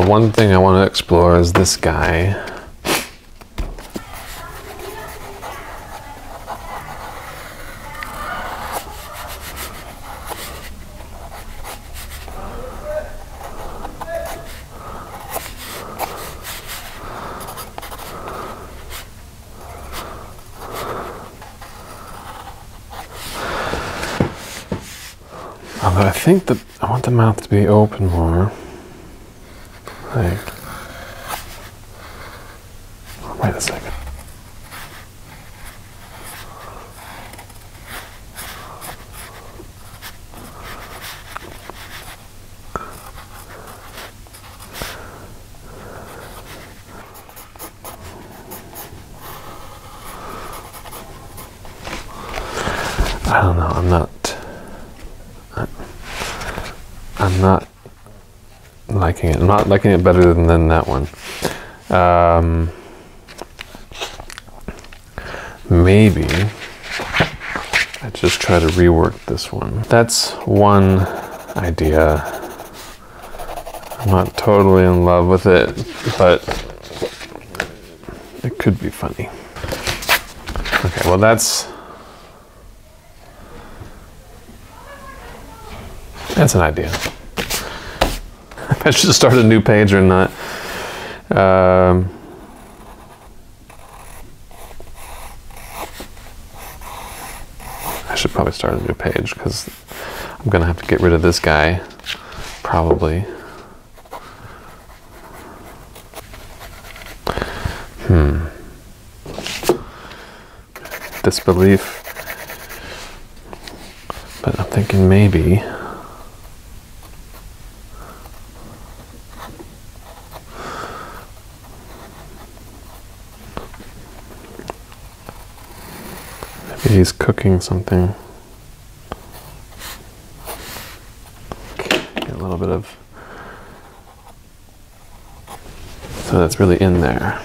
one thing I want to explore is this guy. Although I think that I want the mouth to be open more. Like, wait a second. I don't know, I'm not liking it. I'm not liking it better than that one. Maybe I just try to rework this one. That's one idea. I'm not totally in love with it, but it could be funny. Okay, well that's an idea. I should start a new page or not. I should probably start a new page because I'm gonna have to get rid of this guy, probably. Disbelief. But I'm thinking maybe he's cooking something. Get a little bit of, so that's really in there.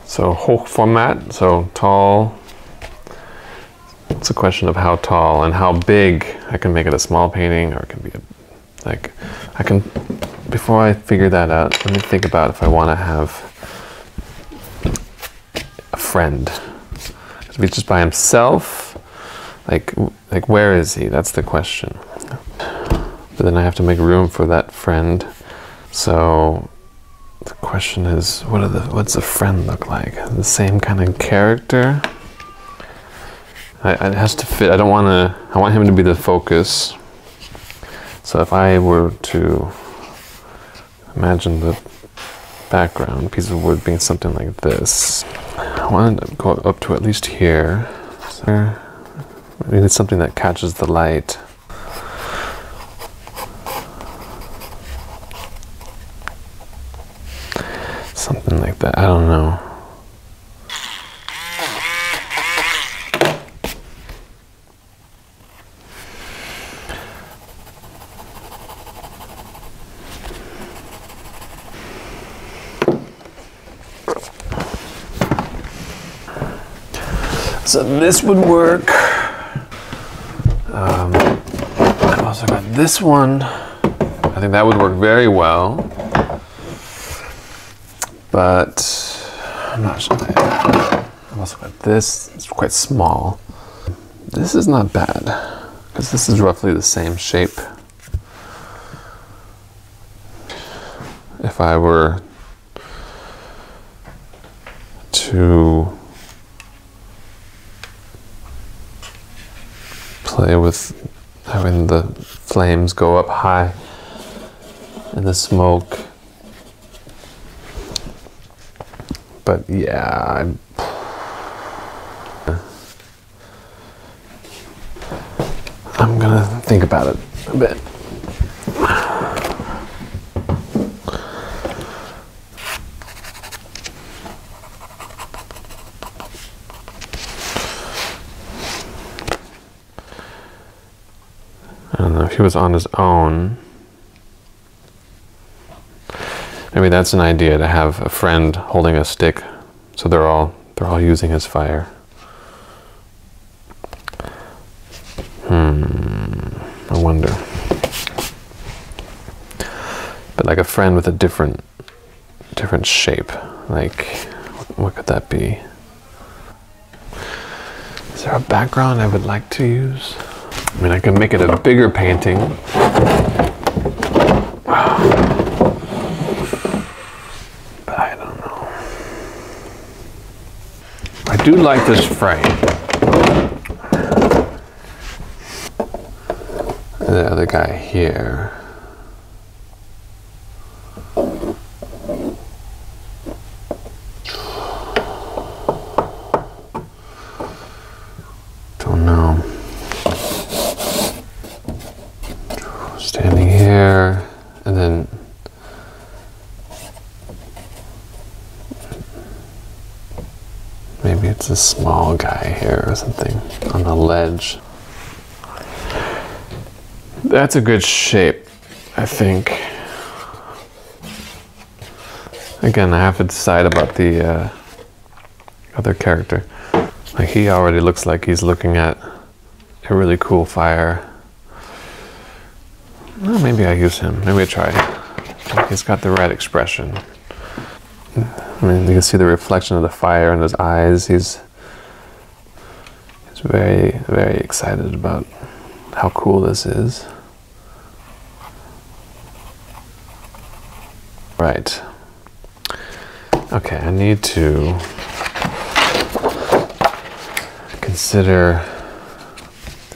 So hoch format, so tall. It's a question of how tall and how big. I can make it a small painting, or it can be like, I can, before I figure that out, let me think about if I want to have a friend. If he's just by himself, like where is he? That's the question. But then I have to make room for that friend. So the question is, what's a friend look like? The same kind of character? It has to fit. I want him to be the focus. So if I were to imagine the background piece of wood being something like this, I want it to go up to at least here. So we need something that catches the light. Something like that, I don't know. So this would work. I've also got this one. I think that would work very well. But I'm not sure. I've also got this. It's quite small. This is not bad because this is roughly the same shape. If I were to play with having the flames go up high and the smoke. But yeah, I'm gonna think about it a bit. I don't know if he was on his own. Maybe that's an idea, to have a friend holding a stick, so they're all using his fire. I wonder. but like a friend with a different shape. Like, what could that be? Is there a background I would like to use? I mean, I can make it a bigger painting. But I don't know. I do like this frame. The other guy here. Don't know. Standing here, and then maybe it's a small guy here or something on the ledge. That's a good shape, I think. Again, I have to decide about the other character. Like, he already looks like he's looking at a really cool fire. Well, maybe I use him. Maybe I try. He's got the right expression. I mean, you can see the reflection of the fire in his eyes. He's very, very excited about how cool this is. Right. Okay, I need to consider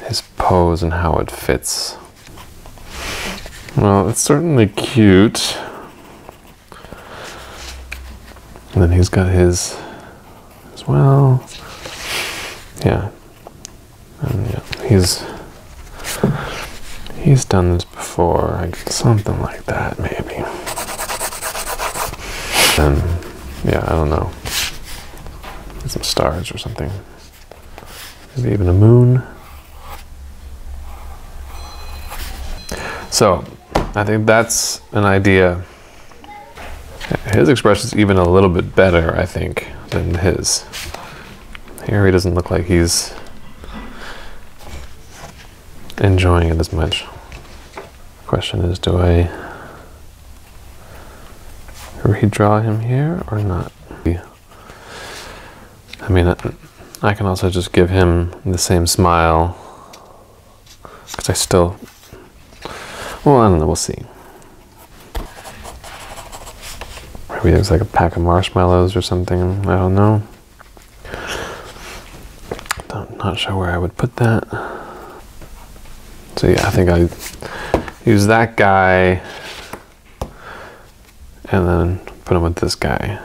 his pose and how it fits. Well, it's certainly cute. And then he's got his as well. Yeah. And yeah, he's done this before, like something like that maybe. And yeah, I don't know. Some stars or something. Maybe even a moon. So, I think that's an idea. His expression is even a little bit better, I think, than his. Here he doesn't look like he's enjoying it as much. Question is, do I redraw him here or not? I mean, I can also just give him the same smile, because I still, well, I don't know, we'll see. Maybe there's like a pack of marshmallows or something, I don't know. I'm not sure where I would put that. So yeah, I think I use that guy and then put him with this guy.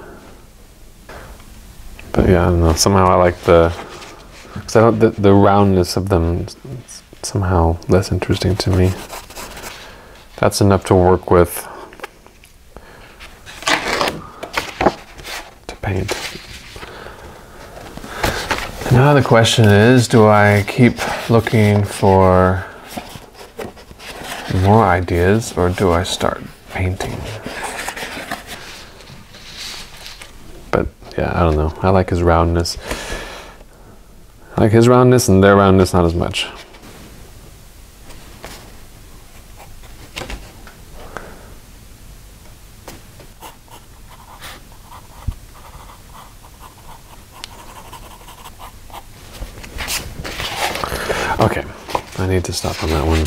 But yeah, I don't know, somehow I like because I don't, the roundness of them is somehow less interesting to me. That's enough to work with to paint. And now the question is, do I keep looking for more ideas or do I start painting? But yeah, I don't know. I like his roundness. I like his roundness and their roundness not as much. Okay, I need to stop on that one.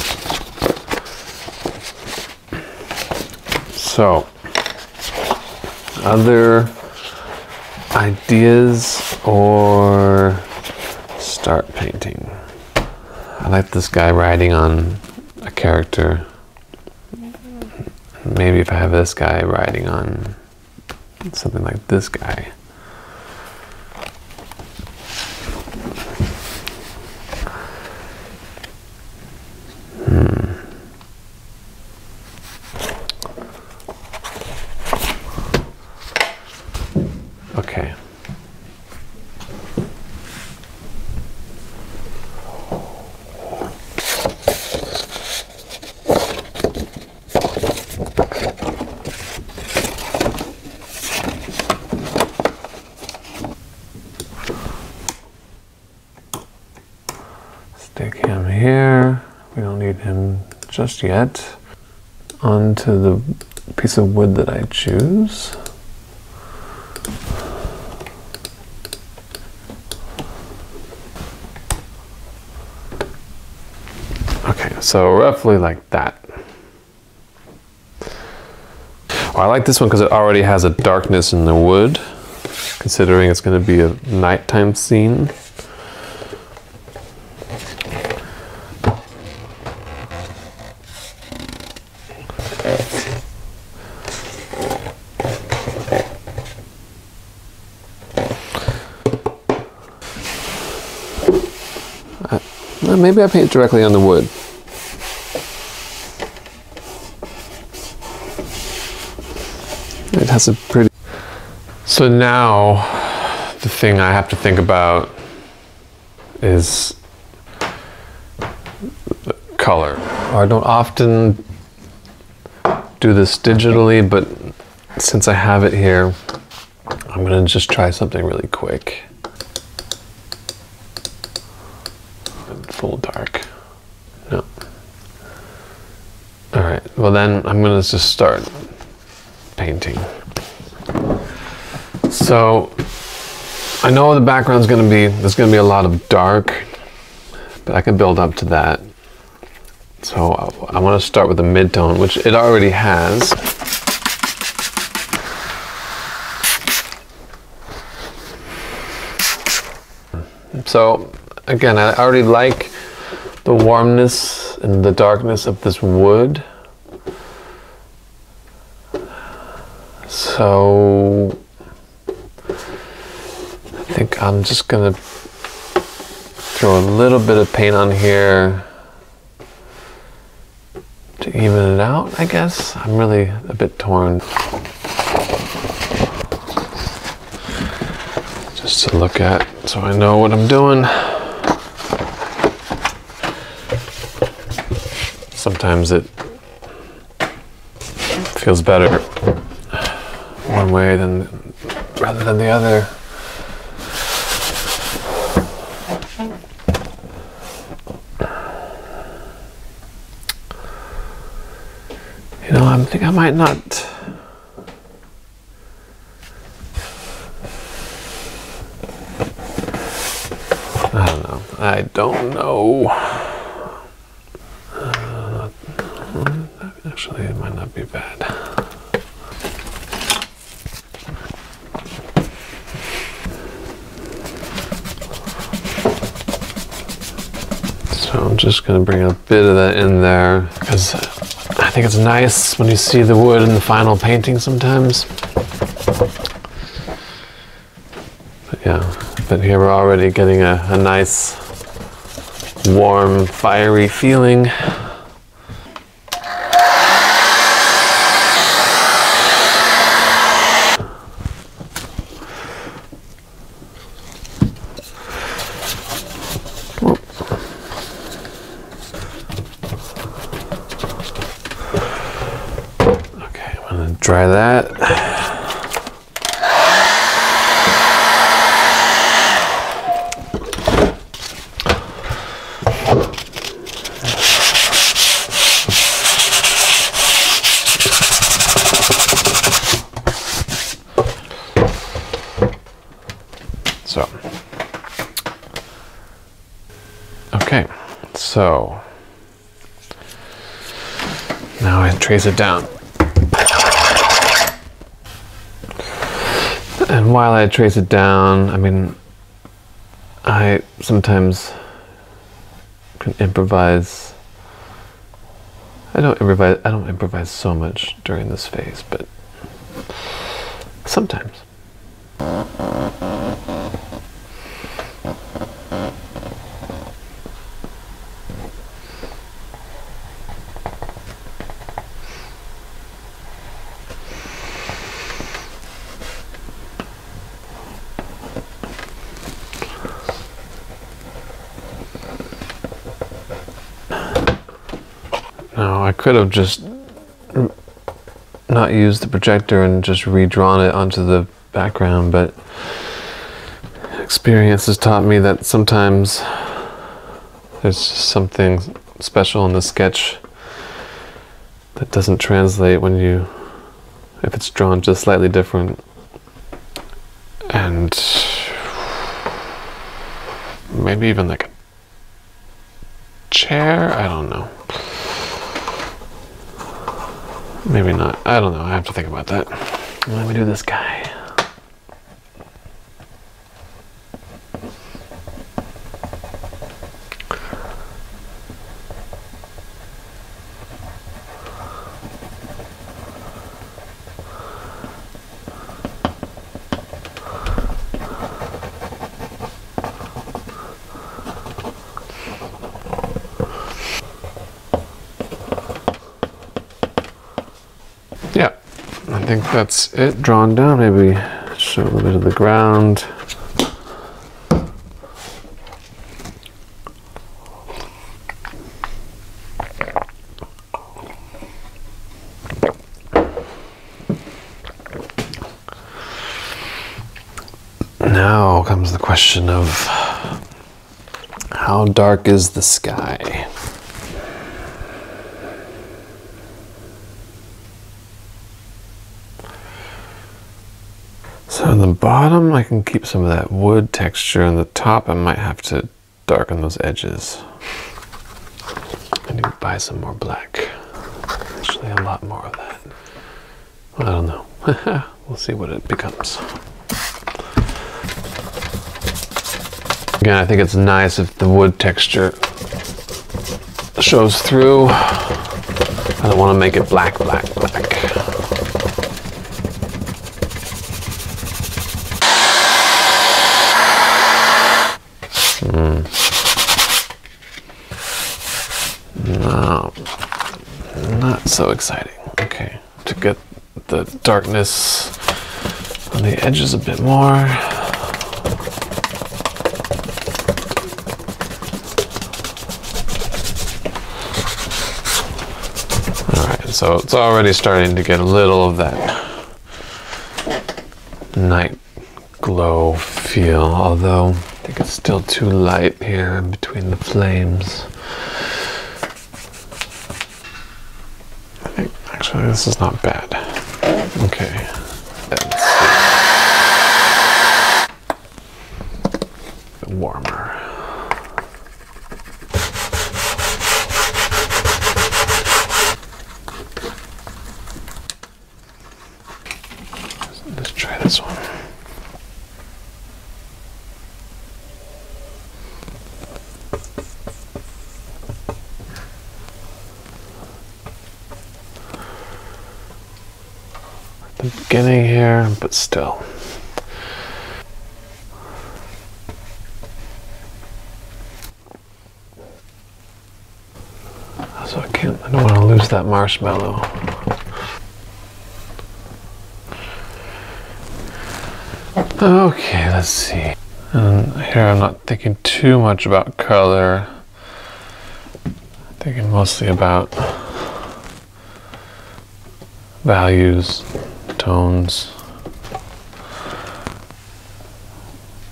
So, other ideas or start painting? I like this guy riding on a character. Maybe if I have this guy riding on something like this guy. Okay. Stick him here. We don't need him just yet. Onto the piece of wood that I choose. Okay, so roughly like that. Well, I like this one because it already has a darkness in the wood, considering it's going to be a nighttime scene. Maybe I paint directly on the wood. It has a pretty... So now, the thing I have to think about is the color. I don't often do this digitally, but since I have it here, I'm gonna just try something really quick. Full dark. No. Alright, well then I'm gonna just start painting. So I know the background's there's gonna be a lot of dark, but I can build up to that. So I want to start with the mid-tone, which it already has. So again, I already like the warmness and the darkness of this wood. So I think I'm just gonna throw a little bit of paint on here to even it out, I guess. I'm really a bit torn. Just to look at, so I know what I'm doing. Sometimes it feels better one way rather than the other. You know, I think I might not. I don't know. Actually, it might not be bad. So I'm just going to bring a bit of that in there because I think it's nice when you see the wood in the final painting sometimes. But yeah, but here we're already getting a nice, warm, fiery feeling. Try that. So, okay, so now I trace it down. And while I trace it down, I mean, I sometimes can improvise. I don't improvise so much during this phase, but sometimes. Now, I could have just not used the projector and just redrawn it onto the background, but experience has taught me that sometimes there's just something special in the sketch that doesn't translate when you if it's drawn just slightly different. And maybe even like a chair, I don't know. Maybe not, I don't know, I have to think about that. Let me do this guy. Yeah, I think that's it drawn down. Maybe show a little bit of the ground. Now comes the question of how dark is the sky? So on the bottom, I can keep some of that wood texture. On the top, I might have to darken those edges. I need to buy some more black. Actually, a lot more of that. I don't know. We'll see what it becomes. Again, I think it's nice if the wood texture shows through. I don't want to make it black, black, black. No, not so exciting. Okay, to get the darkness on the edges a bit more. So it's already starting to get a little of that night glow feel, although I think it's still too light here in between the flames. I think actually this is not bad. Okay, let's see. A bit warmer. Let's try this one. At the beginning here, but still. So I don't want to lose that marshmallow. Okay, let's see. And here I'm not thinking too much about color. I'm thinking mostly about values, tones.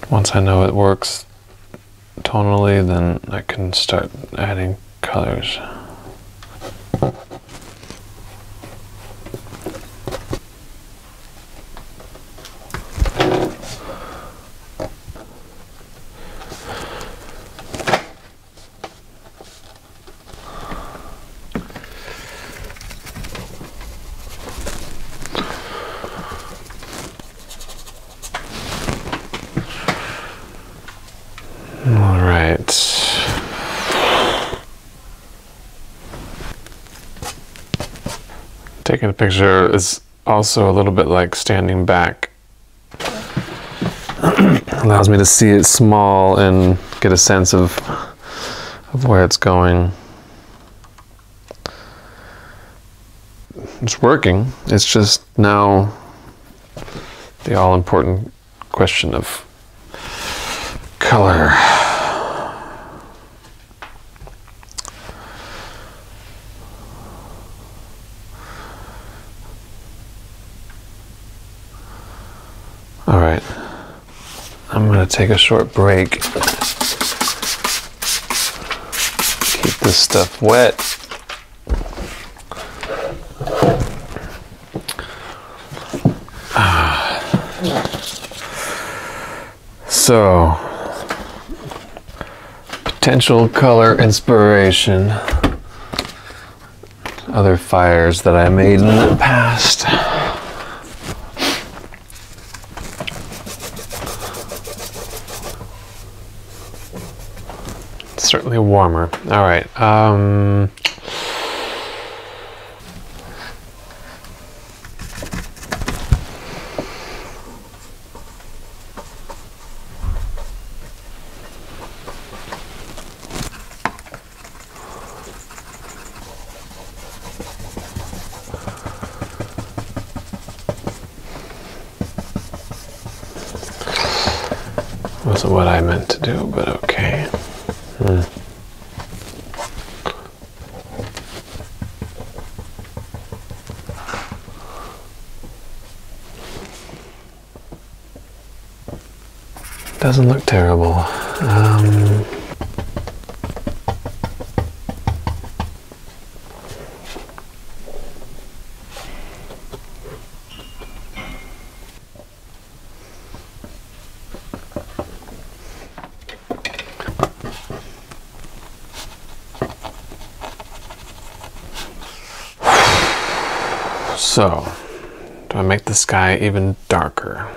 Once I know it works tonally, then I can start adding colors. All right. Taking a picture is also a little bit like standing back. Allows me to see it small and get a sense of where it's going. It's working. It's just now the all-important question of color. All right, I'm gonna take a short break. Keep this stuff wet. So, potential color inspiration. Other fires that I made in the past. It's certainly warmer. All right. Wasn't what I meant to do, but okay. Doesn't look terrible. So, do I make the sky even darker?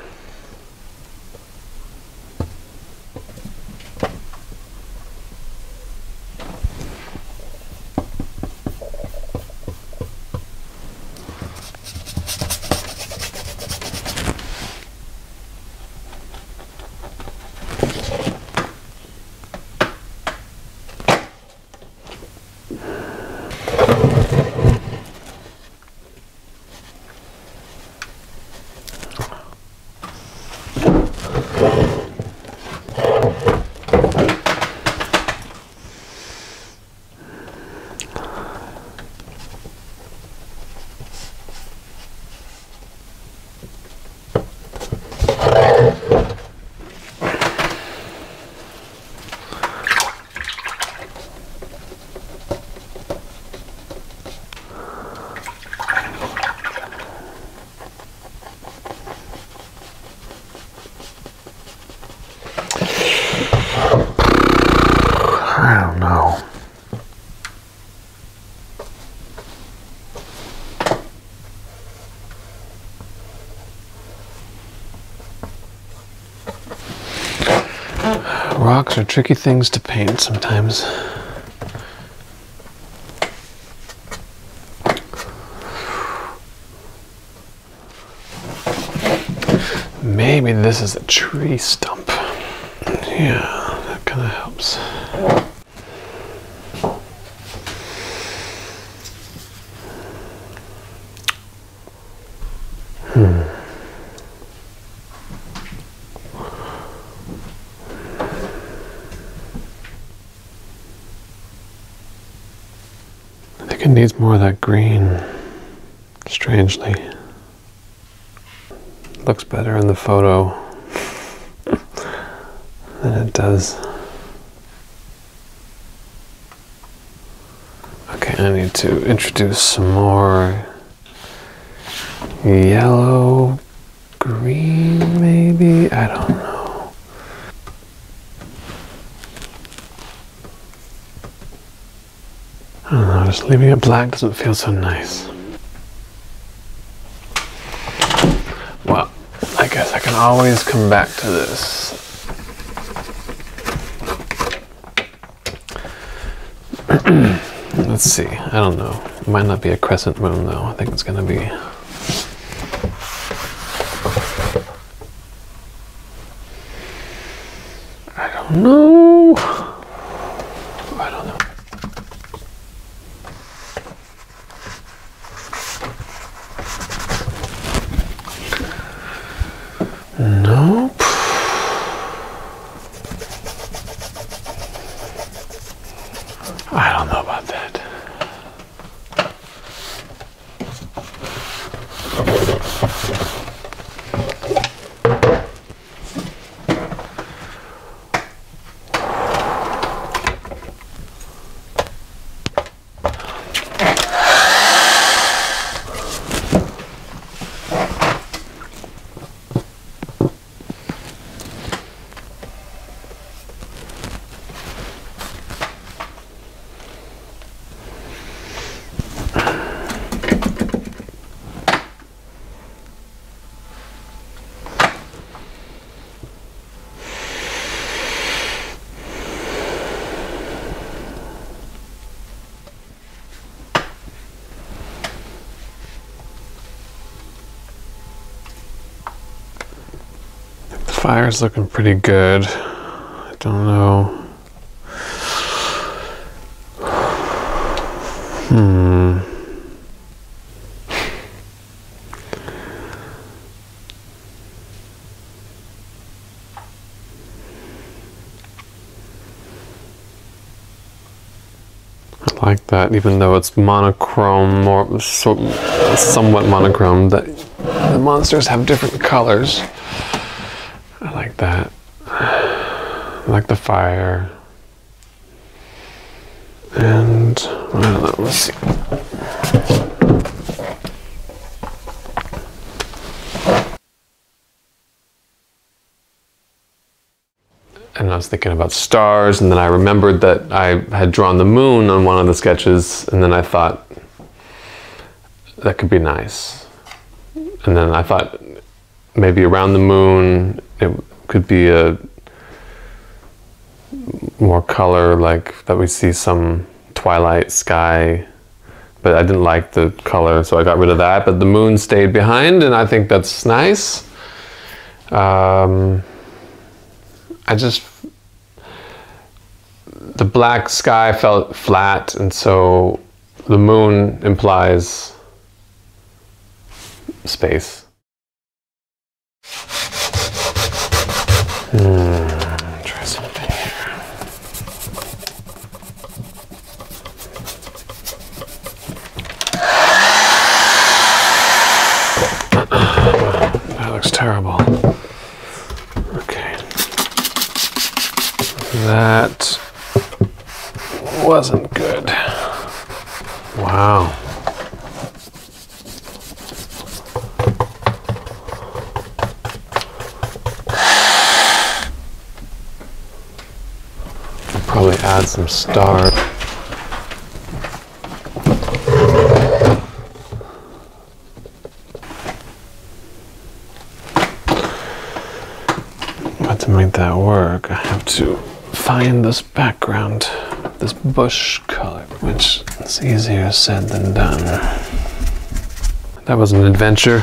I don't know. Rocks are tricky things to paint sometimes. Maybe this is a tree stump. Yeah, that kind of helps. I think it needs more of that green, strangely. Looks better in the photo than it does. Okay, I need to introduce some more yellow, green maybe? I don't know. I don't know, just leaving it black doesn't feel so nice. Well, I guess I can always come back to this. Let's see, I don't know. It might not be a crescent moon though. I think it's gonna be... I don't know. I don't know. Nope. I don't know about that. Fire's looking pretty good. I don't know. I like that, even though it's monochrome or somewhat monochrome, that the monsters have different colors. I like that. I like the fire. And I don't know, let's see. And I was thinking about stars, and then I remembered that I had drawn the moon on one of the sketches, and then I thought that could be nice. And then I thought maybe around the moon it could be a more color, like that we see some twilight sky, but I didn't like the color, so I got rid of that. But the moon stayed behind, and I think that's nice. The black sky felt flat, and so the moon implies space. Try something here. That looks terrible. Okay. That wasn't good. Wow. I'll probably add some stars. But to make that work, I have to find this background, this bush color, which is easier said than done. That was an adventure.